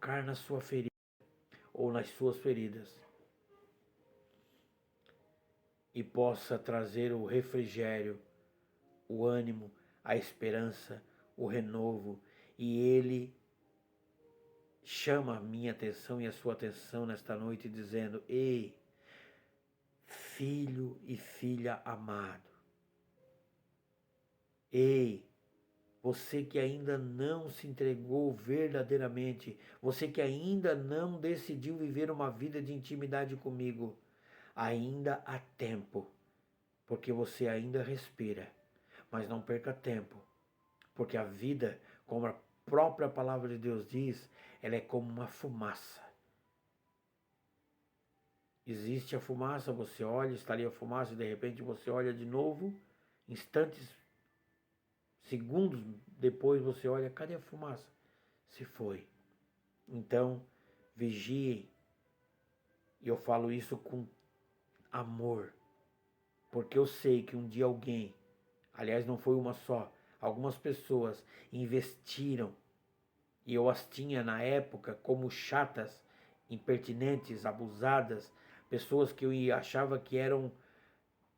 tocar na sua ferida ou nas suas feridas e possa trazer o refrigério, o ânimo, a esperança, o renovo. E Ele chama a minha atenção e a sua atenção nesta noite dizendo: ei, filho e filha amado, ei, você que ainda não se entregou verdadeiramente, você que ainda não decidiu viver uma vida de intimidade comigo, ainda há tempo, porque você ainda respira. Mas não perca tempo, porque a vida, como a própria palavra de Deus diz, ela é como uma fumaça. Existe a fumaça, você olha, está ali a fumaça, e de repente você olha de novo, instantes, segundos depois você olha, cadê a fumaça? Se foi. Então, vigie, e eu falo isso com amor, porque eu sei que um dia alguém, aliás não foi uma só, algumas pessoas investiram, e eu as tinha na época como chatas, impertinentes, abusadas, pessoas que eu achava que eram,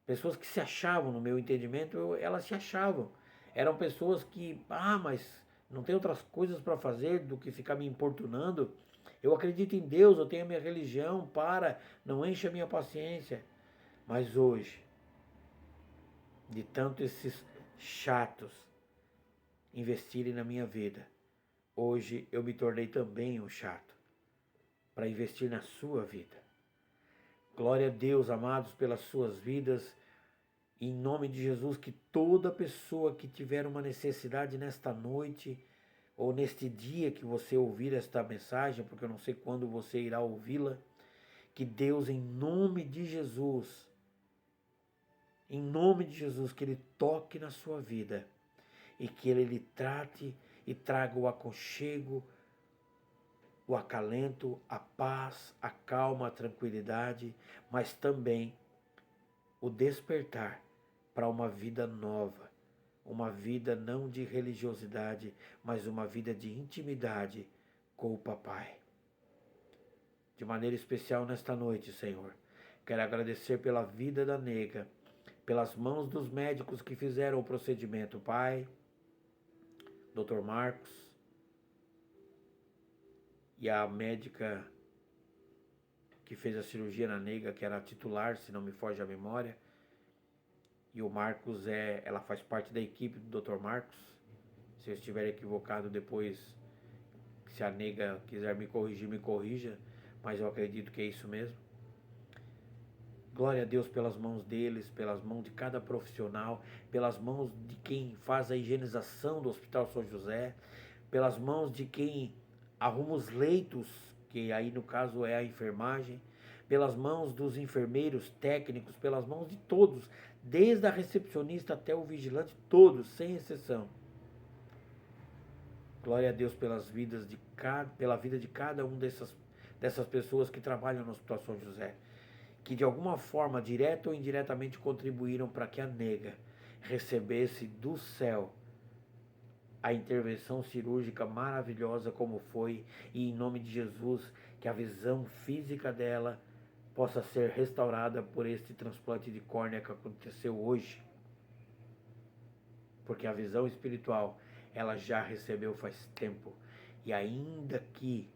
pessoas que se achavam, no meu entendimento, elas se achavam. Eram pessoas que, mas não tem outras coisas para fazer do que ficar me importunando. Eu acredito em Deus, eu tenho a minha religião, não enche a minha paciência. Mas hoje, de tanto esses chatos investirem na minha vida, hoje eu me tornei também um chato para investir na sua vida. Glória a Deus, amados, pelas suas vidas. Em nome de Jesus, que toda pessoa que tiver uma necessidade nesta noite, ou neste dia que você ouvir esta mensagem, porque eu não sei quando você irá ouvi-la, que Deus, em nome de Jesus, que Ele toque na sua vida e que Ele lhe trate e traga o aconchego, o acalento, a paz, a calma, a tranquilidade, mas também o despertar para uma vida nova, uma vida não de religiosidade, mas uma vida de intimidade com o Papai. De maneira especial nesta noite, Senhor, quero agradecer pela vida da nega, pelas mãos dos médicos que fizeram o procedimento, Pai, Dr. Marcos, e a médica que fez a cirurgia na nega, que era a titular, se não me foge a memória. E o Marcos ela faz parte da equipe do Dr. Marcos. Se eu estiver equivocado depois, se a nega quiser me corrigir, me corrija, mas eu acredito que é isso mesmo. Glória a Deus pelas mãos deles, pelas mãos de cada profissional, pelas mãos de quem faz a higienização do Hospital São José, pelas mãos de quem arruma os leitos, que aí no caso é a enfermagem, pelas mãos dos enfermeiros técnicos, pelas mãos de todos, desde a recepcionista até o vigilante, todos, sem exceção. Glória a Deus pelas vidas pela vida de cada um dessas pessoas que trabalham no Hospital São José, que de alguma forma, direta ou indiretamente, contribuíram para que a nega recebesse do céu a intervenção cirúrgica maravilhosa como foi, e em nome de Jesus, que a visão física dela possa ser restaurada por este transplante de córnea que aconteceu hoje, porque a visão espiritual ela já recebeu faz tempo, e ainda que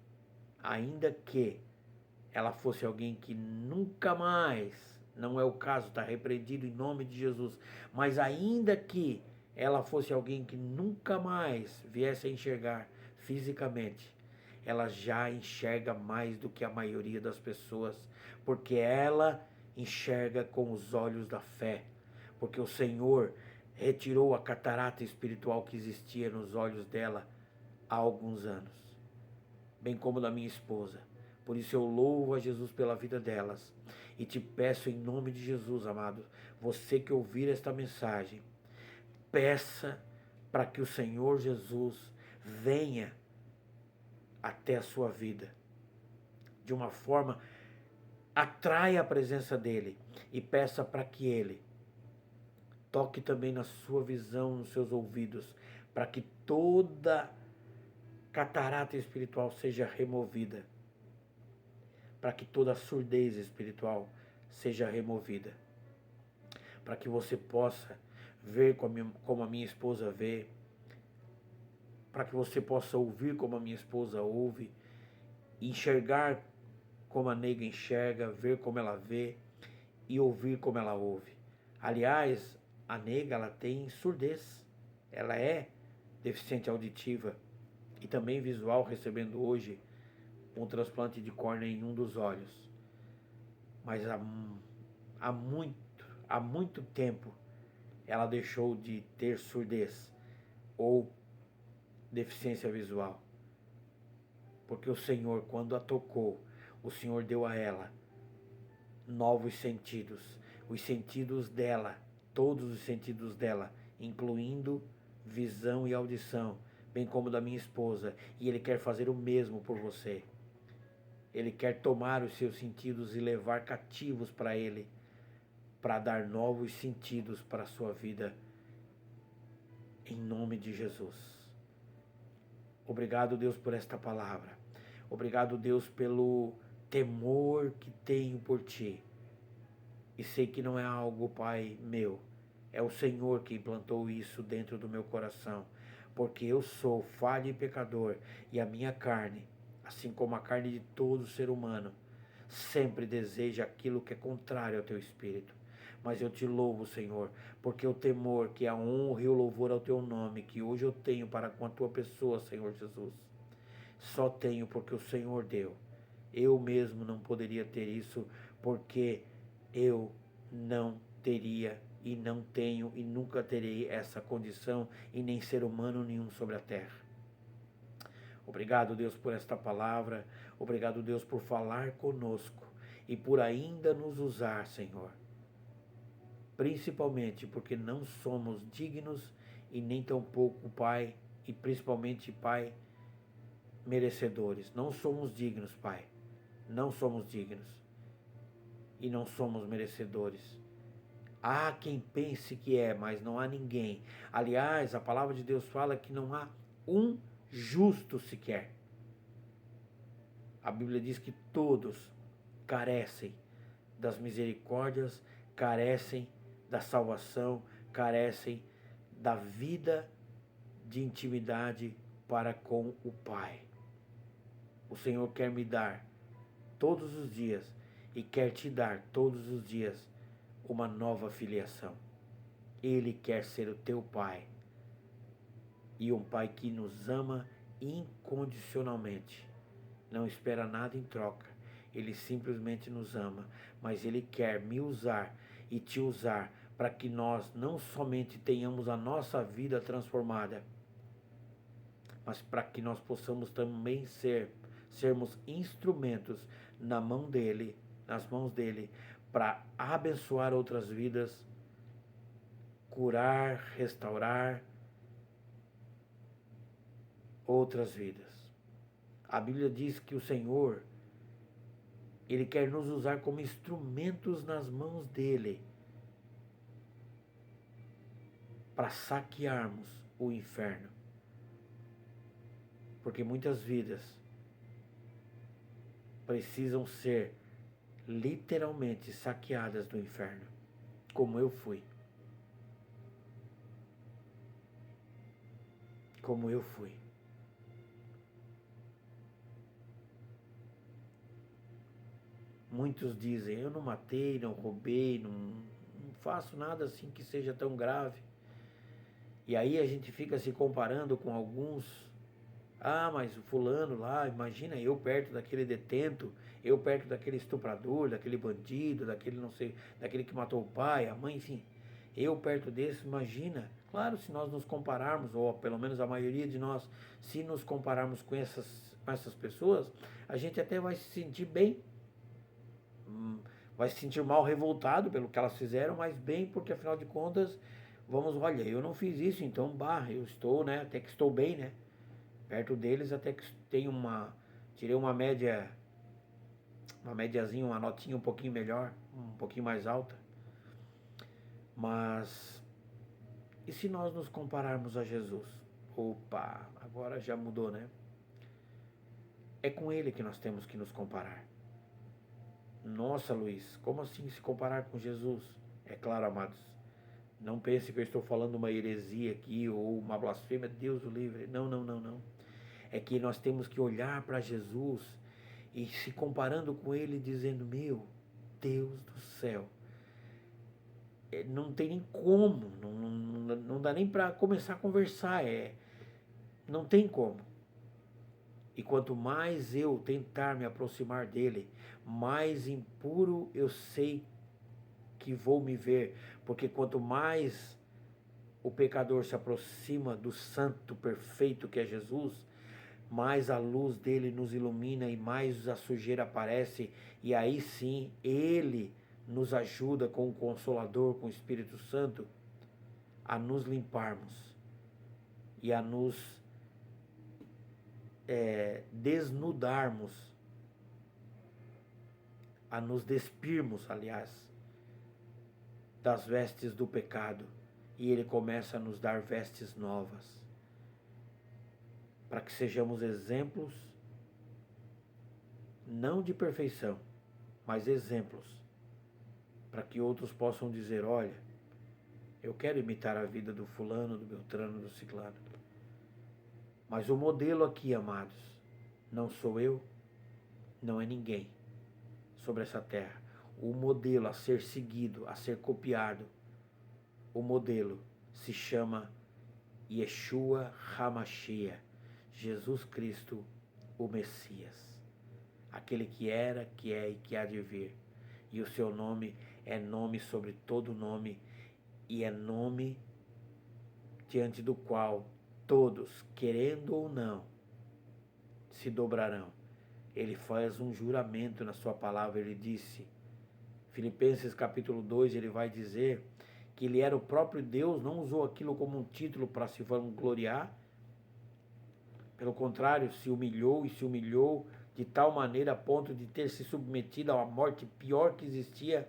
ela fosse alguém que nunca mais, não é o caso, está repreendido em nome de Jesus, mas ainda que ela fosse alguém que nunca mais viesse a enxergar fisicamente, ela já enxerga mais do que a maioria das pessoas, porque ela enxerga com os olhos da fé, porque o Senhor retirou a catarata espiritual que existia nos olhos dela há alguns anos, bem como da minha esposa. Por isso eu louvo a Jesus pela vida delas e te peço em nome de Jesus, amado, você que ouvir esta mensagem, peça para que o Senhor Jesus venha até a sua vida de uma forma, atraia a presença dele e peça para que ele toque também na sua visão, nos seus ouvidos, para que toda catarata espiritual seja removida, para que toda surdez espiritual seja removida, para que você possa ver como a minha esposa vê, para que você possa ouvir como a minha esposa ouve, enxergar como a nega enxerga, ver como ela vê e ouvir como ela ouve. Aliás, a nega ela tem surdez, ela é deficiente auditiva e também visual, recebendo hoje um transplante de córnea em um dos olhos. Mas há muito tempo ela deixou de ter surdez ou deficiência visual. Porque o Senhor, quando a tocou, o Senhor deu a ela novos sentidos. Os sentidos dela, todos os sentidos dela, incluindo visão e audição, bem como da minha esposa. E Ele quer fazer o mesmo por você. Ele quer tomar os seus sentidos e levar cativos para Ele, para dar novos sentidos para a sua vida, em nome de Jesus. Obrigado, Deus, por esta palavra. Obrigado, Deus, pelo temor que tenho por Ti. E sei que não é algo, Pai, meu. É o Senhor que implantou isso dentro do meu coração. Porque eu sou falho e pecador. E a minha carne, assim como a carne de todo ser humano, sempre deseja aquilo que é contrário ao Teu Espírito. Mas eu te louvo, Senhor, porque o temor, que a honra e o louvor ao Teu nome, que hoje eu tenho para com a Tua pessoa, Senhor Jesus, só tenho porque o Senhor deu. Eu mesmo não poderia ter isso, porque eu não teria e não tenho e nunca terei essa condição e nem ser humano nenhum sobre a terra. Obrigado, Deus, por esta palavra. Obrigado, Deus, por falar conosco e por ainda nos usar, Senhor. Principalmente porque não somos dignos e nem tampouco, Pai, e principalmente, Pai, merecedores. Não somos dignos, Pai. Não somos dignos. E não somos merecedores. Há quem pense que é, mas não há ninguém. Aliás, a palavra de Deus fala que não há um justo sequer. A Bíblia diz que todos carecem das misericórdias, carecem da salvação, carecem da vida de intimidade para com o Pai. O Senhor quer me dar todos os dias e quer te dar todos os dias uma nova filiação. Ele quer ser o teu Pai e um Pai que nos ama incondicionalmente. Não espera nada em troca. Ele simplesmente nos ama, mas Ele quer me usar e te usar para que nós não somente tenhamos a nossa vida transformada, mas para que nós possamos também sermos instrumentos nas mãos dele, para abençoar outras vidas, curar, restaurar outras vidas. A Bíblia diz que o Senhor, Ele quer nos usar como instrumentos nas mãos dele, para saquearmos o inferno. Porque muitas vidas precisam ser literalmente saqueadas do inferno, como eu fui. Como eu fui. Muitos dizem, eu não matei, não roubei, não faço nada assim que seja tão grave. E aí a gente fica se comparando com alguns. Ah, mas o fulano lá, imagina eu perto daquele detento, eu perto daquele estuprador, daquele bandido, daquele não sei, daquele que matou o pai, a mãe, enfim. Eu perto desse, imagina. Claro, se nós nos compararmos, ou pelo menos a maioria de nós, se nos compararmos com essas pessoas, a gente até vai se sentir bem. Vai se sentir mal revoltado pelo que elas fizeram, mas bem, porque afinal de contas, olha, eu não fiz isso, então, eu estou, né, até que estou bem, né, perto deles, até que tirei uma médiazinha, uma notinha um pouquinho melhor, um pouquinho mais alta. Mas, e se nós nos compararmos a Jesus? Opa, agora já mudou, né? É com ele que nós temos que nos comparar. Nossa, Luiz, como assim se comparar com Jesus? É claro, amados, não pense que eu estou falando uma heresia aqui ou uma blasfêmia, Deus o livre. Não, não, não, não. É que nós temos que olhar para Jesus e se comparando com ele, dizendo: meu Deus do céu, não tem nem como, não dá nem para começar a conversar, não tem como. E quanto mais eu tentar me aproximar dele, mais impuro eu sei que vou me ver, porque quanto mais o pecador se aproxima do santo perfeito que é Jesus, mais a luz dele nos ilumina e mais a sujeira aparece, e aí sim ele nos ajuda com o Consolador, com o Espírito Santo, a nos limparmos e a nos desnudarmos, a nos despirmos, aliás, das vestes do pecado, e ele começa a nos dar vestes novas, para que sejamos exemplos, não de perfeição, mas exemplos, para que outros possam dizer: olha, eu quero imitar a vida do fulano, do beltrano, do ciclano. Mas o modelo aqui, amados, não sou eu, não é ninguém sobre essa terra. O modelo a ser seguido, a ser copiado, o modelo se chama Yeshua HaMashiach, Jesus Cristo, o Messias, aquele que era, que é e que há de vir. E o seu nome é nome sobre todo nome, e é nome diante do qual todos, querendo ou não, se dobrarão. Ele faz um juramento na sua palavra, ele disse, Filipenses capítulo 2, ele vai dizer que ele era o próprio Deus, não usou aquilo como um título para se vangloriar, pelo contrário, se humilhou e se humilhou de tal maneira a ponto de ter se submetido a uma morte pior que existia,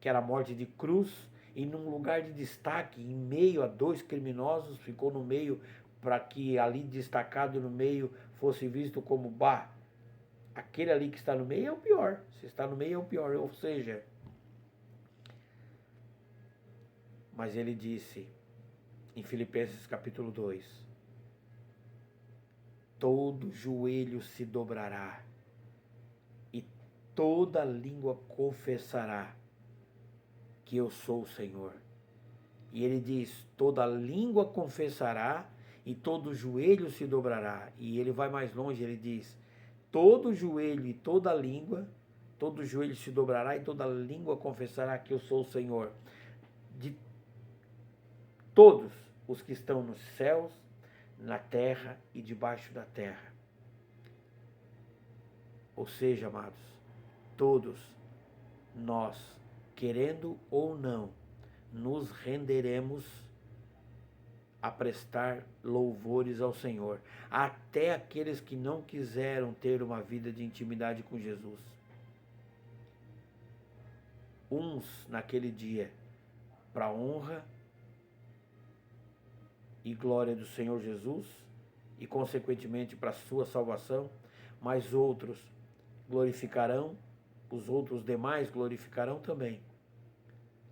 que era a morte de cruz, e num lugar de destaque, em meio a dois criminosos, ficou no meio para que ali destacado no meio fosse visto como aquele ali que está no meio é o pior, se está no meio é o pior, ou seja, mas ele disse em Filipenses capítulo 2, todo joelho se dobrará e toda língua confessará que eu sou o Senhor. E ele diz, toda língua confessará e todo joelho se dobrará. E ele vai mais longe, ele diz, todo joelho e toda língua, todo joelho se dobrará e toda língua confessará que eu sou o Senhor. De todos os que estão nos céus, na terra e debaixo da terra. Ou seja, amados, todos nós, querendo ou não, nos renderemos a prestar louvores ao Senhor, até aqueles que não quiseram ter uma vida de intimidade com Jesus. Uns naquele dia, para a honra e glória do Senhor Jesus, e consequentemente para a sua salvação, mas outros glorificarão, os outros demais glorificarão também.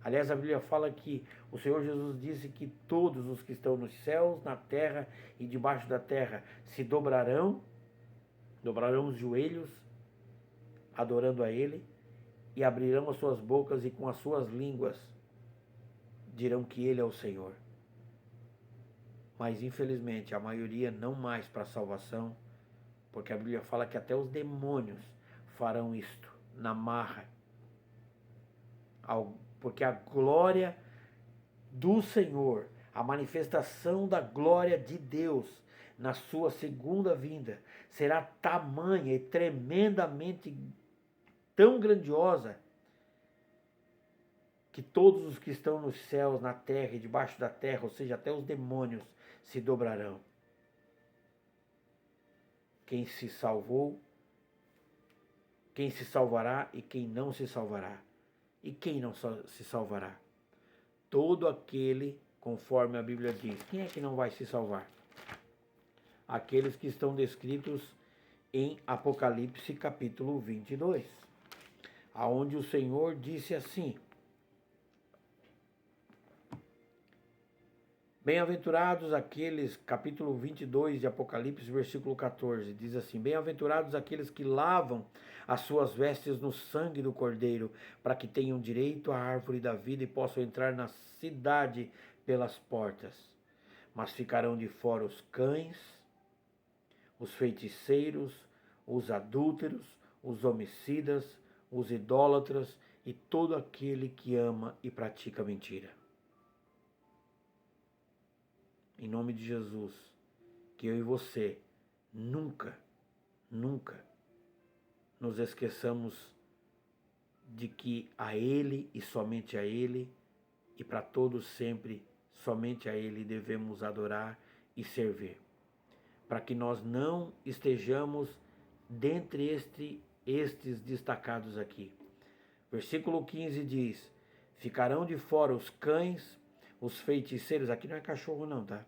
Aliás, a Bíblia fala que o Senhor Jesus disse que todos os que estão nos céus, na terra e debaixo da terra se dobrarão os joelhos, adorando a Ele, e abrirão as suas bocas e com as suas línguas dirão que Ele é o Senhor. Mas infelizmente a maioria não mais para a salvação, porque a Bíblia fala que até os demônios farão isto na marra, porque a glória do Senhor, a manifestação da glória de Deus na sua segunda vinda será tamanha e tremendamente tão grandiosa que todos os que estão nos céus, na terra e debaixo da terra, ou seja, até os demônios, se dobrarão. Quem se salvou, quem se salvará e quem não se salvará. E quem não se salvará? Todo aquele, conforme a Bíblia diz. Quem é que não vai se salvar? Aqueles que estão descritos em Apocalipse capítulo 22, aonde o Senhor disse assim: bem-aventurados aqueles, capítulo 22 de Apocalipse, versículo 14, diz assim: bem-aventurados aqueles que lavam as suas vestes no sangue do Cordeiro, para que tenham direito à árvore da vida e possam entrar na cidade pelas portas. Mas ficarão de fora os cães, os feiticeiros, os adúlteros, os homicidas, os idólatras e todo aquele que ama e pratica mentira. Em nome de Jesus, que eu e você nunca nos esqueçamos de que a Ele e somente a Ele, e para todos sempre, somente a Ele devemos adorar e servir. Para que nós não estejamos dentre estes destacados aqui. Versículo 15 diz: ficarão de fora os cães, os feiticeiros, aqui não é cachorro não, tá?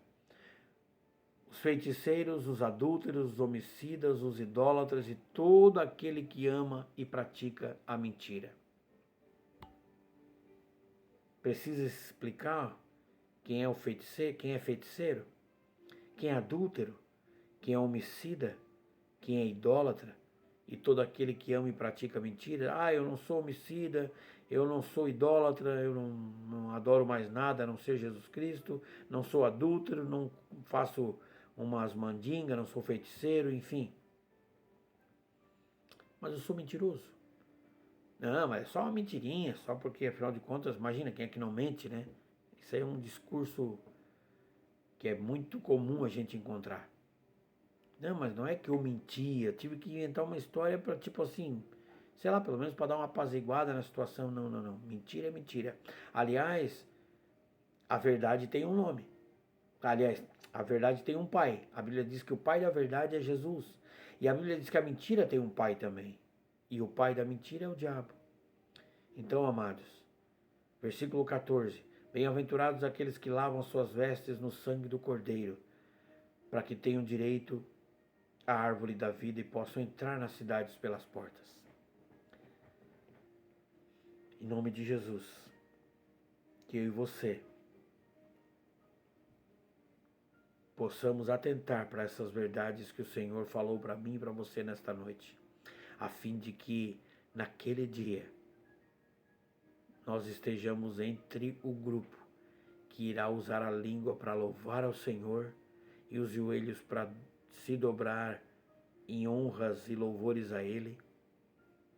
Os feiticeiros, os adúlteros, os homicidas, os idólatras e todo aquele que ama e pratica a mentira. Precisa explicar quem é o feiticeiro, quem é feiticeiro, quem é adúltero, quem é homicida, quem é idólatra e todo aquele que ama e pratica mentira. Ah, eu não sou homicida, eu não sou idólatra, eu não adoro mais nada a não ser Jesus Cristo, não sou adúltero, não faço umas mandingas, não sou feiticeiro, enfim. Mas eu sou mentiroso. Não, mas é só uma mentirinha, só porque, afinal de contas, imagina quem é que não mente, né? Isso aí é um discurso que é muito comum a gente encontrar. Não, mas não é que eu mentia, tive que inventar uma história para, tipo assim, sei lá, pelo menos para dar uma apaziguada na situação. Não, não, não. Mentira é mentira. Aliás, a verdade tem um nome. Aliás, a verdade tem um pai. A Bíblia diz que o pai da verdade é Jesus. E a Bíblia diz que a mentira tem um pai também. E o pai da mentira é o diabo. Então, amados, versículo 14: bem-aventurados aqueles que lavam suas vestes no sangue do Cordeiro, para que tenham direito à árvore da vida e possam entrar nas cidades pelas portas. Em nome de Jesus, que eu e você possamos atentar para essas verdades que o Senhor falou para mim e para você nesta noite, a fim de que naquele dia nós estejamos entre o grupo que irá usar a língua para louvar ao Senhor e os joelhos para se dobrar em honras e louvores a Ele,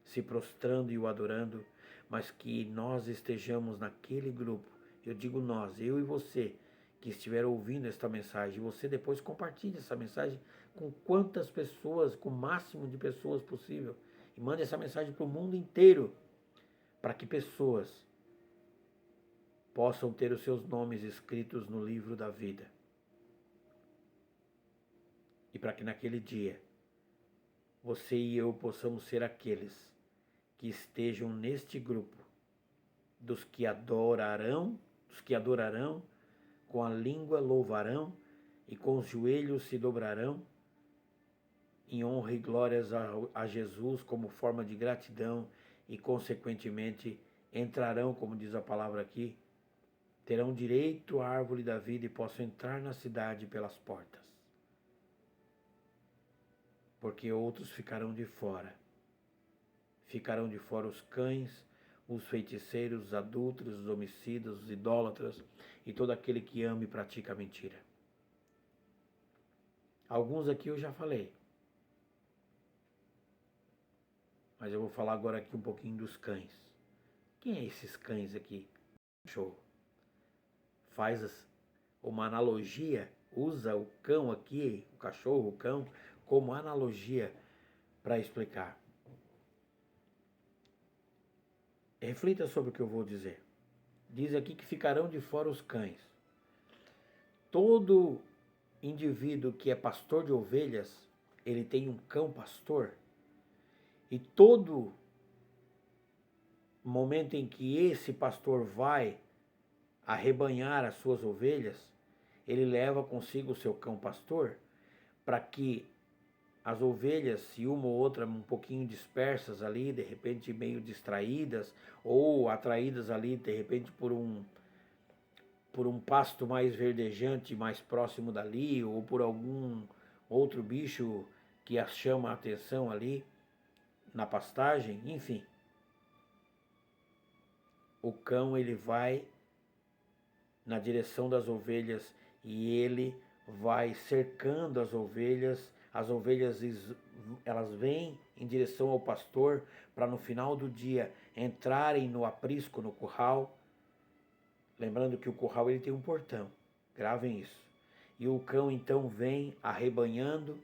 se prostrando e o adorando, mas que nós estejamos naquele grupo. Eu digo nós, eu e você, que estiver ouvindo esta mensagem. Você depois compartilhe essa mensagem com quantas pessoas, com o máximo de pessoas possível. E mande essa mensagem para o mundo inteiro, para que pessoas possam ter os seus nomes escritos no livro da vida. E para que naquele dia, você e eu possamos ser aqueles que estejam neste grupo dos que adorarão, com a língua louvarão e com os joelhos se dobrarão em honra e glórias a Jesus como forma de gratidão e consequentemente entrarão, como diz a palavra aqui, terão direito à árvore da vida e possam entrar na cidade pelas portas. Porque outros ficarão de fora. Ficarão de fora os cães, os feiticeiros, os adúlteros, os homicidas, os idólatras e todo aquele que ama e pratica a mentira. Alguns aqui eu já falei. Mas eu vou falar agora aqui um pouquinho dos cães. Quem é esses cães aqui? Show. Faz uma analogia, usa o cão aqui, o cachorro, o cão, como analogia para explicar. Reflita sobre o que eu vou dizer. Diz aqui que ficarão de fora os cães. Todo indivíduo que é pastor de ovelhas, ele tem um cão pastor. E todo momento em que esse pastor vai arrebanhar as suas ovelhas, ele leva consigo o seu cão pastor, para que As ovelhas, se uma ou outra um pouquinho dispersas ali, de repente meio distraídas, ou atraídas ali, de repente por um pasto mais verdejante, mais próximo dali, ou por algum outro bicho que as chama a atenção ali na pastagem, enfim. O cão ele vai na direção das ovelhas e ele vai cercando as ovelhas elas vêm em direção ao pastor para no final do dia entrarem no aprisco, no curral. Lembrando que o curral ele tem um portão, gravem isso. E o cão então vem arrebanhando,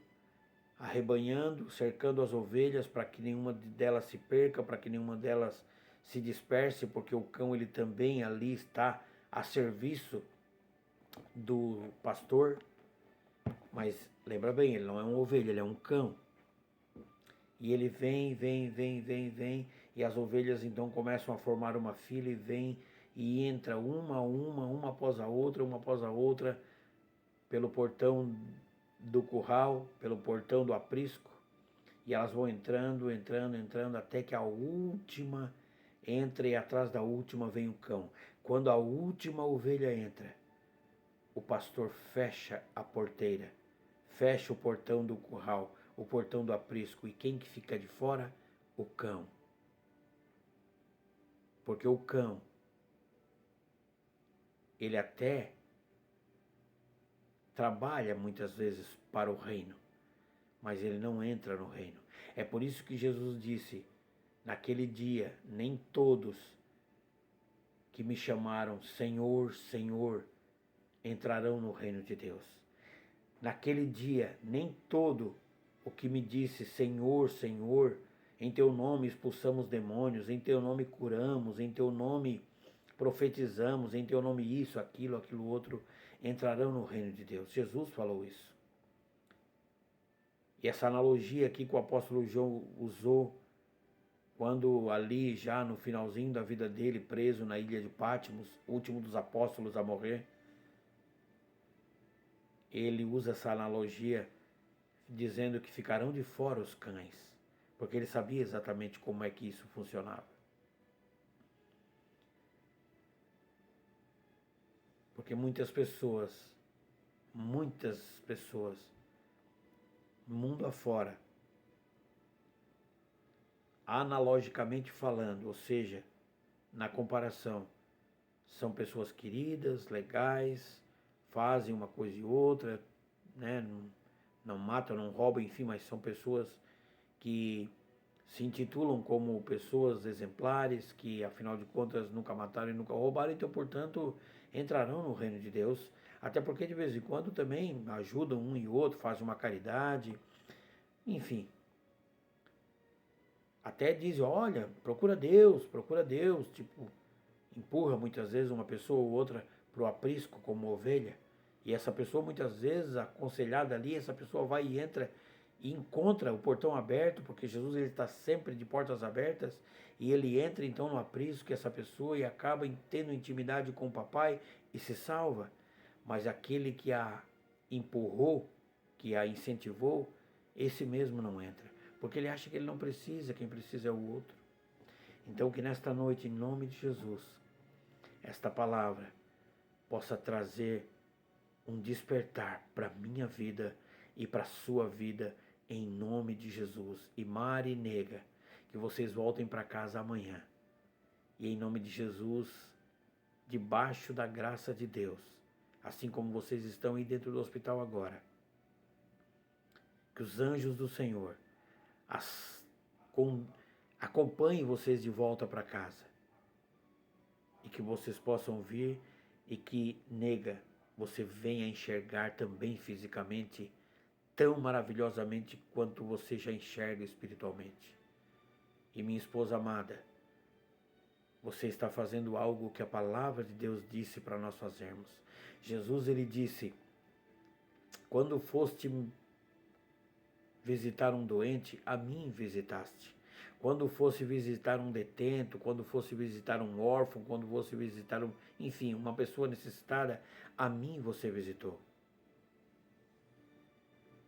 cercando as ovelhas para que nenhuma delas se perca, para que nenhuma delas se disperse, porque o cão ele também ali está a serviço do pastor. Mas lembra bem, ele não é uma ovelha, ele é um cão. E ele vem, e as ovelhas então começam a formar uma fila e vem e entra uma após a outra, pelo portão do curral, pelo portão do aprisco, e elas vão entrando, até que a última entra e atrás da última vem o cão. Quando a última ovelha entra, o pastor fecha a porteira, fecha o portão do curral, o portão do aprisco, e quem que fica de fora? O cão. Porque o cão, ele até trabalha muitas vezes para o reino, mas ele não entra no reino. É por isso que Jesus disse, naquele dia, nem todos que me chamaram Senhor, Senhor, entrarão no reino de Deus. Naquele dia, nem todo o que me disse Senhor, Senhor, em teu nome expulsamos demônios, em teu nome curamos, em teu nome profetizamos, em teu nome isso, aquilo outro, entrarão no reino de Deus. Jesus falou isso. E essa analogia aqui que o apóstolo João usou, quando ali já no finalzinho da vida dele, preso na ilha de Patmos, último dos apóstolos a morrer, ele usa essa analogia dizendo que ficarão de fora os cães, porque ele sabia exatamente como é que isso funcionava. Porque muitas pessoas, mundo afora, analogicamente falando, ou seja, na comparação, são pessoas queridas, legais, fazem uma coisa e outra, né? Não matam, não roubam, enfim, mas são pessoas que se intitulam como pessoas exemplares, que afinal de contas nunca mataram e nunca roubaram, então portanto entrarão no reino de Deus, até porque de vez em quando também ajudam um e outro, fazem uma caridade, enfim. Até dizem, olha, procura Deus, tipo, empurra muitas vezes uma pessoa ou outra para o aprisco como ovelha, e essa pessoa muitas vezes aconselhada ali, essa pessoa vai e entra e encontra o portão aberto, porque Jesus ele está sempre de portas abertas, e ele entra então no aprisco, essa pessoa, e acaba tendo intimidade com o papai e se salva. Mas aquele que a empurrou, que a incentivou, esse mesmo não entra, porque ele acha que ele não precisa, quem precisa é o outro. Então que nesta noite, em nome de Jesus, esta palavra possa trazer um despertar para a minha vida e para a sua vida, em nome de Jesus. E Mari e Nega, que vocês voltem para casa amanhã. E em nome de Jesus, debaixo da graça de Deus, assim como vocês estão aí dentro do hospital agora, que os anjos do Senhor acompanhem vocês de volta para casa. E que vocês possam vir e que, Nega, você venha enxergar também fisicamente tão maravilhosamente quanto você já enxerga espiritualmente. E minha esposa amada, você está fazendo algo que a palavra de Deus disse para nós fazermos. Jesus ele disse, quando foste visitar um doente, a mim visitaste. Quando fosse visitar um detento, quando fosse visitar um órfão, quando fosse visitar enfim, uma pessoa necessitada, a mim você visitou.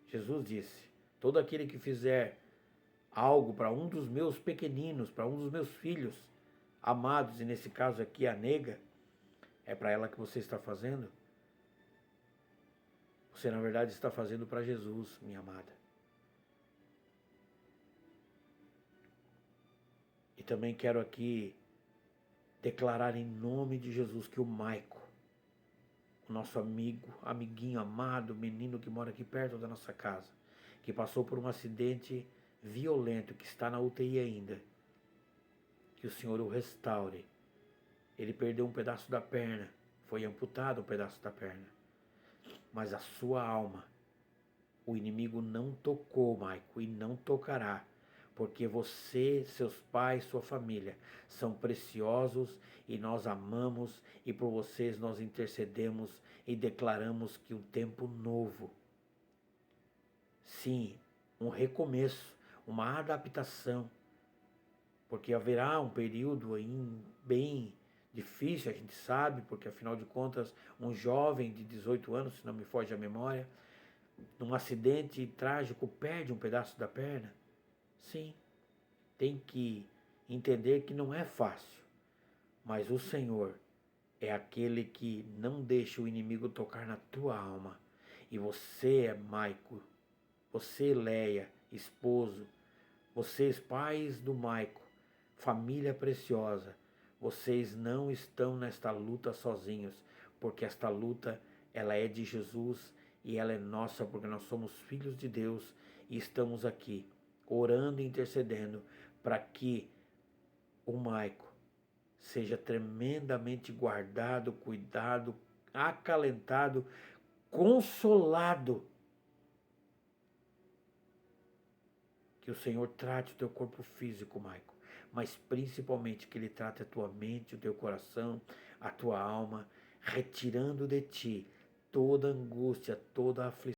Jesus disse, Todo aquele que fizer algo para um dos meus pequeninos, para um dos meus filhos amados, e nesse caso aqui a nega, é para ela que você está fazendo. Você na verdade está fazendo para Jesus, minha amada. E também quero aqui declarar em nome de Jesus que o Maico, o nosso amigo, amiguinho amado, menino que mora aqui perto da nossa casa, que passou por um acidente violento, que está na UTI ainda, que o Senhor o restaure. Ele perdeu um pedaço da perna, foi amputado um pedaço da perna, mas a sua alma, o inimigo não tocou, Maico, e não tocará, porque você, seus pais, sua família são preciosos e nós amamos, e por vocês nós intercedemos e declaramos que um tempo novo, sim, um recomeço, uma adaptação, porque haverá um período aí bem difícil, a gente sabe, porque afinal de contas, um jovem de 18 anos, se não me foge a memória, num acidente trágico, perde um pedaço da perna. Sim, tem que entender que não é fácil, mas o Senhor é aquele que não deixa o inimigo tocar na tua alma. E você, Maico, você, Leia, esposo, vocês, pais do Maico, família preciosa, vocês não estão nesta luta sozinhos, porque esta luta, ela é de Jesus e ela é nossa, porque nós somos filhos de Deus e estamos aqui orando e intercedendo para que o Maico seja tremendamente guardado, cuidado, acalentado, consolado. Que o Senhor trate o teu corpo físico, Maico, mas principalmente que Ele trate a tua mente, o teu coração, a tua alma, retirando de ti toda angústia, toda aflição.